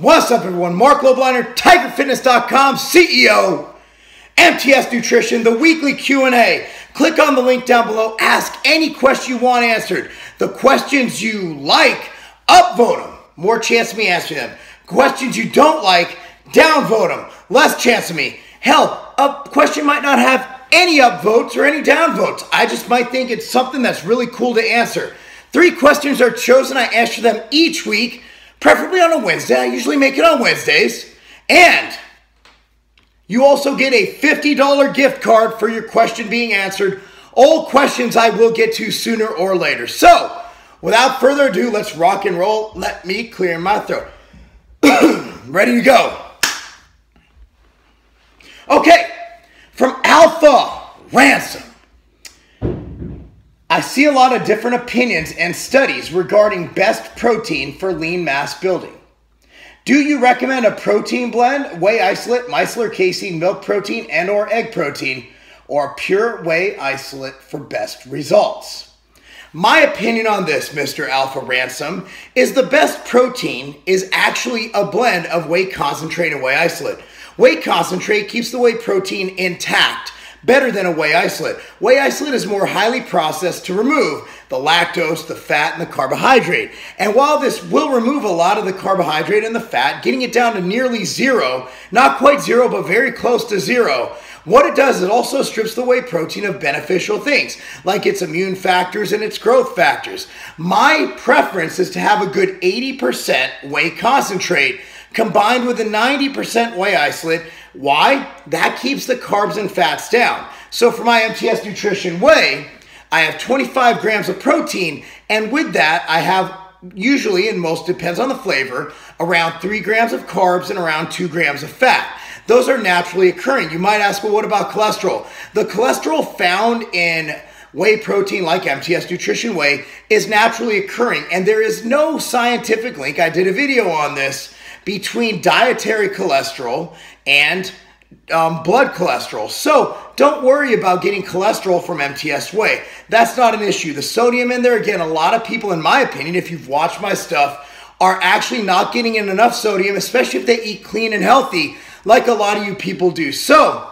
What's up, everyone? Mark Lobliner, TigerFitness.com, CEO, MTS Nutrition, the weekly Q&A. Click on the link down below. Ask any question you want answered. The questions you like, upvote them. More chance of me answering them. Questions you don't like, downvote them. Less chance of me. Hell, a question might not have any upvotes or any downvotes. I just might think it's something that's really cool to answer. 3 questions are chosen. I answer them each week, preferably on a Wednesday. I usually make it on Wednesdays. And you also get a $50 gift card for your question being answered. All questions I will get to sooner or later. So, without further ado, let's rock and roll. Let me clear my throat. Ready to go. Okay, from AlphaRansom. I see a lot of different opinions and studies regarding best protein for lean mass building. Do you recommend a protein blend, whey isolate, micellar, casein, milk protein, and or egg protein, or pure whey isolate for best results? My opinion on this, Mr. AlphaRansom, is the best protein is actually a blend of whey concentrate and whey isolate. Whey concentrate keeps the whey protein intact, better than a whey isolate. Whey isolate is more highly processed to remove the lactose, the fat, and the carbohydrate. And while this will remove a lot of the carbohydrate and the fat, getting it down to nearly zero, not quite zero, but very close to zero, what it does is it also strips the whey protein of beneficial things, like its immune factors and its growth factors. My preference is to have a good 80% whey concentrate combined with a 90% whey isolate. Why? That keeps the carbs and fats down. So for my MTS Nutrition Whey, I have 25 grams of protein, and with that, I have usually, and most depends on the flavor, around 3 grams of carbs and around 2 grams of fat. Those are naturally occurring. You might ask, well, what about cholesterol? The cholesterol found in whey protein, like MTS Nutrition Whey, is naturally occurring, and there is no scientific link, I did a video on this, between dietary cholesterol and blood cholesterol. So don't worry about getting cholesterol from MTS Whey. That's not an issue. The sodium in there, again, a lot of people, in my opinion, if you've watched my stuff, are actually not getting in enough sodium, especially if they eat clean and healthy, like a lot of you people do. So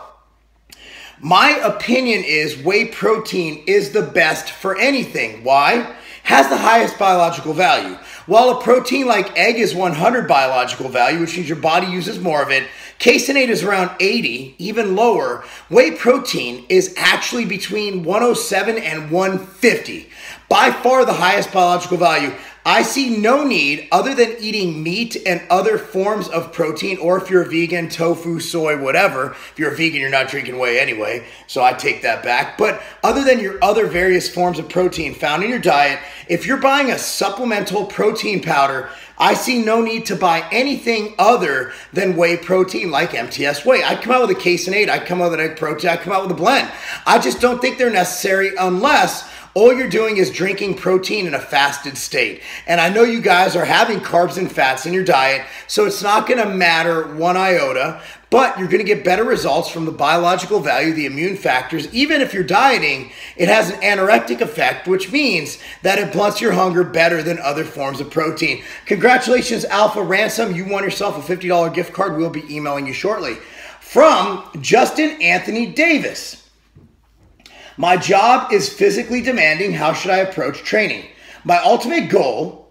my opinion is whey protein is the best for anything. Why? Has the highest biological value. While a protein like egg is 100 biological value, which means your body uses more of it, caseinate is around 80, even lower. Whey protein is actually between 107 and 150. By far the highest biological value. I see no need, other than eating meat and other forms of protein, or if you're a vegan, tofu, soy, whatever. If you're a vegan, you're not drinking whey anyway, so I take that back. But other than your other various forms of protein found in your diet, if you're buying a supplemental protein powder, I see no need to buy anything other than whey protein like MTS Whey. I'd come out with a caseinate, I'd come out with an egg protein, I'd come out with a blend. I just don't think they're necessary unless all you're doing is drinking protein in a fasted state. And I know you guys are having carbs and fats in your diet, so it's not going to matter one iota, but you're going to get better results from the biological value, the immune factors. Even if you're dieting, it has an anorectic effect, which means that it blunts your hunger better than other forms of protein. Congratulations, AlphaRansom. You won yourself a $50 gift card. We'll be emailing you shortly. From Justin Anthony Davis. My job is physically demanding. How should I approach training? My ultimate goal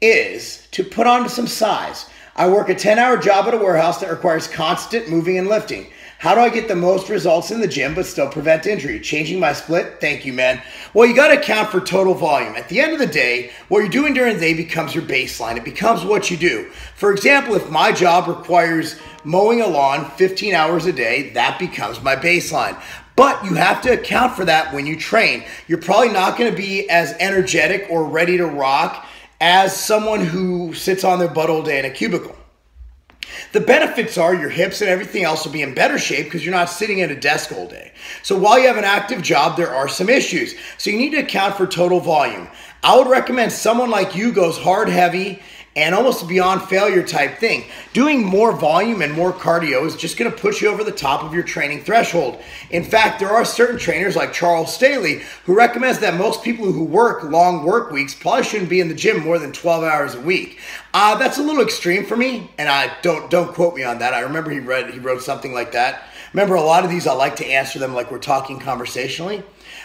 is to put on some size. I work a 10-hour job at a warehouse that requires constant moving and lifting. How do I get the most results in the gym but still prevent injury? Changing my split? Thank you, man. Well, you got to account for total volume. At the end of the day, what you're doing during the day becomes your baseline. It becomes what you do. For example, if my job requires mowing a lawn 15 hours a day, that becomes my baseline. But you have to account for that when you train. You're probably not going to be as energetic or ready to rock as someone who sits on their butt all day in a cubicle. The benefits are your hips and everything else will be in better shape because you're not sitting at a desk all day. So while you have an active job, there are some issues. So you need to account for total volume. I would recommend someone like you goes hard, heavy, and almost a beyond failure type thing. Doing more volume and more cardio is just going to push you over the top of your training threshold. In fact, there are certain trainers like Charles Staley who recommends that most people who work long work weeks probably shouldn't be in the gym more than 12 hours a week. That's a little extreme for me, and I don't quote me on that. I remember he wrote something like that. Remember, a lot of these I like to answer them like we're talking conversationally.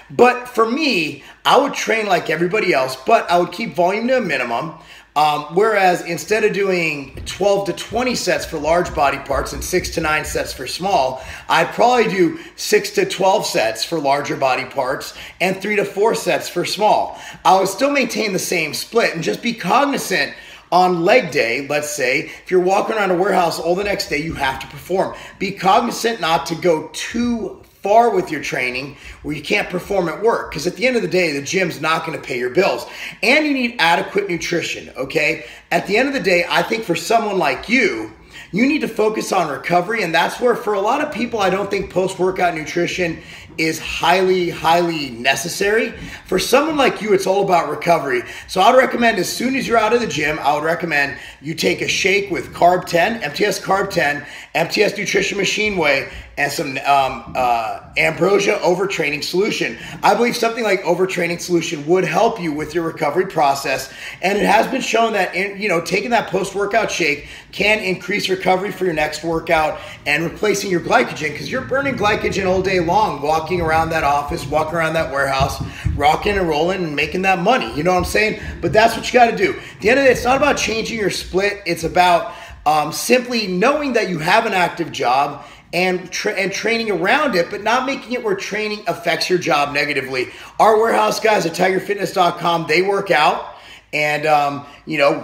But for me, I would train like everybody else, but I would keep volume to a minimum. Whereas instead of doing 12 to 20 sets for large body parts and 6 to 9 sets for small, I'd probably do 6 to 12 sets for larger body parts and 3 to 4 sets for small. I would still maintain the same split and just be cognizant on leg day. Let's say if you're walking around a warehouse all the next day, you have to perform. Be cognizant not to go too far with your training where you can't perform at work, because at the end of the day, the gym's not going to pay your bills, and you need adequate nutrition. Okay, at the end of the day, I think for someone like you need to focus on recovery, and that's where for a lot of people, I don't think post-workout nutrition is highly necessary. For someone like you, it's all about recovery. So I would recommend, as soon as you're out of the gym, I would recommend you take a shake with Carb 10, MTS Carb 10, MTS Nutrition Machine Whey, and some Ambrosia Overtraining Solution. I believe something like Overtraining Solution would help you with your recovery process, and it has been shown that taking that post-workout shake can increase recovery for your next workout and replacing your glycogen, because you're burning glycogen all day long, walking around that office, walking around that warehouse, rocking and rolling and making that money. You know what I'm saying? But that's what you got to do. At the end of the day, it's not about changing your split. It's about simply knowing that you have an active job and training around it, but not making it where training affects your job negatively. Our warehouse guys at tigerfitness.com, they work out. And,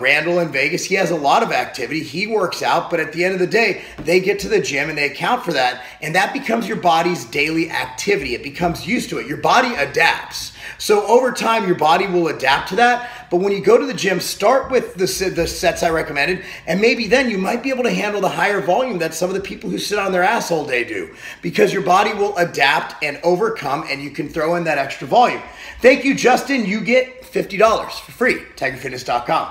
Randall in Vegas, he has a lot of activity. He works out, but at the end of the day, they get to the gym and they account for that. And that becomes your body's daily activity. It becomes used to it. Your body adapts. So over time, your body will adapt to that. But when you go to the gym, start with the sets I recommended, and maybe then you might be able to handle the higher volume that some of the people who sit on their ass all day do, because your body will adapt and overcome, and you can throw in that extra volume. Thank you, Justin. You get $50 for free, tigerfitness.com.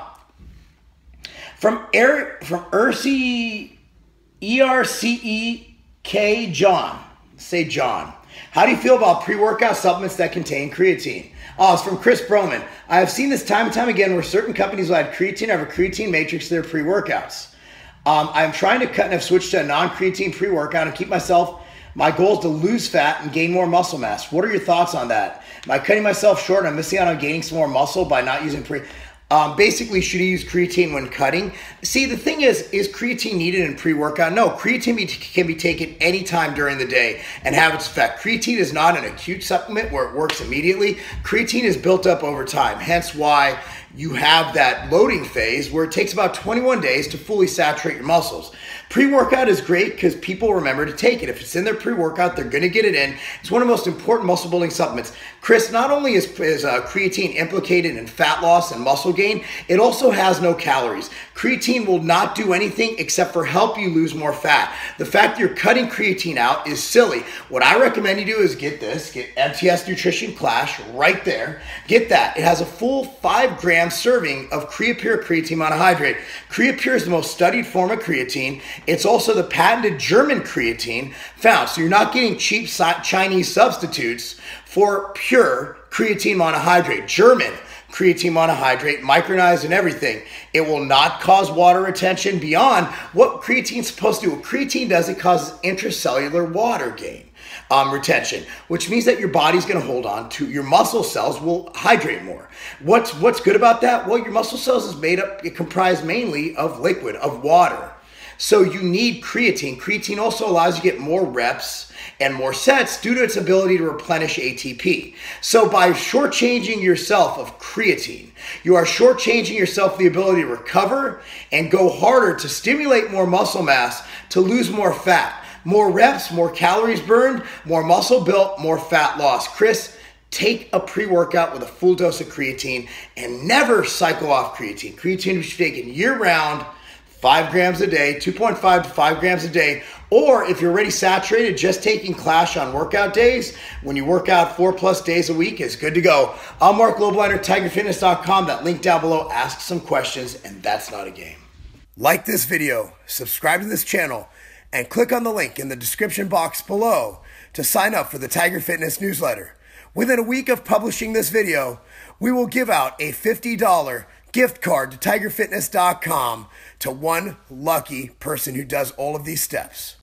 From ercekjohn. Say John. How do you feel about pre-workout supplements that contain creatine? Oh, it's from Chris Broman. I have seen this time and time again where certain companies will add creatine or have a creatine matrix to their pre-workouts. I'm trying to cut and have switched to a non-creatine pre-workout and keep my goal is to lose fat and gain more muscle mass. What are your thoughts on that? Am I cutting myself short and I'm missing out on gaining some more muscle by not using basically, should you use creatine when cutting? See, the thing is creatine needed in pre-workout? No, creatine can be taken anytime during the day and have its effect. Creatine is not an acute supplement where it works immediately. Creatine is built up over time, hence why you have that loading phase where it takes about 21 days to fully saturate your muscles. Pre-workout is great because people remember to take it. If it's in their pre-workout, they're going to get it in. It's one of the most important muscle building supplements. Chris, not only is creatine implicated in fat loss and muscle gain, it also has no calories. Creatine will not do anything except for help you lose more fat. The fact that you're cutting creatine out is silly. What I recommend you do is get MTS Nutrition Clash right there. Get that. It has a full 5-gram serving of Creapure creatine monohydrate. Creapure is the most studied form of creatine. It's also the patented German creatine found. So you're not getting cheap Chinese substitutes for pure creatine monohydrate. German creatine monohydrate, micronized and everything. It will not cause water retention beyond what creatine is supposed to do. What creatine does, it causes intracellular water gain. Retention, which means that your body's going to hold on to, your muscle cells will hydrate more. What's good about that? Well, your muscle cells comprise mainly of liquid, of water. So you need creatine. Creatine also allows you to get more reps and more sets due to its ability to replenish ATP. So by shortchanging yourself of creatine, you are shortchanging yourself the ability to recover and go harder to stimulate more muscle mass, to lose more fat. More reps, more calories burned, more muscle built, more fat loss. Chris, take a pre-workout with a full dose of creatine and never cycle off creatine. Creatine should be taken year-round, 5 grams a day, 2.5 to 5 grams a day. Or if you're already saturated, just taking Clash on workout days, when you work out 4+ days a week is good to go. I'm Mark Lobliner, TigerFitness.com. That link down below, ask some questions, and that's not a game. Like this video, subscribe to this channel, and click on the link in the description box below to sign up for the Tiger Fitness newsletter. Within a week of publishing this video, we will give out a $50 gift card to TigerFitness.com to one lucky person who does all of these steps.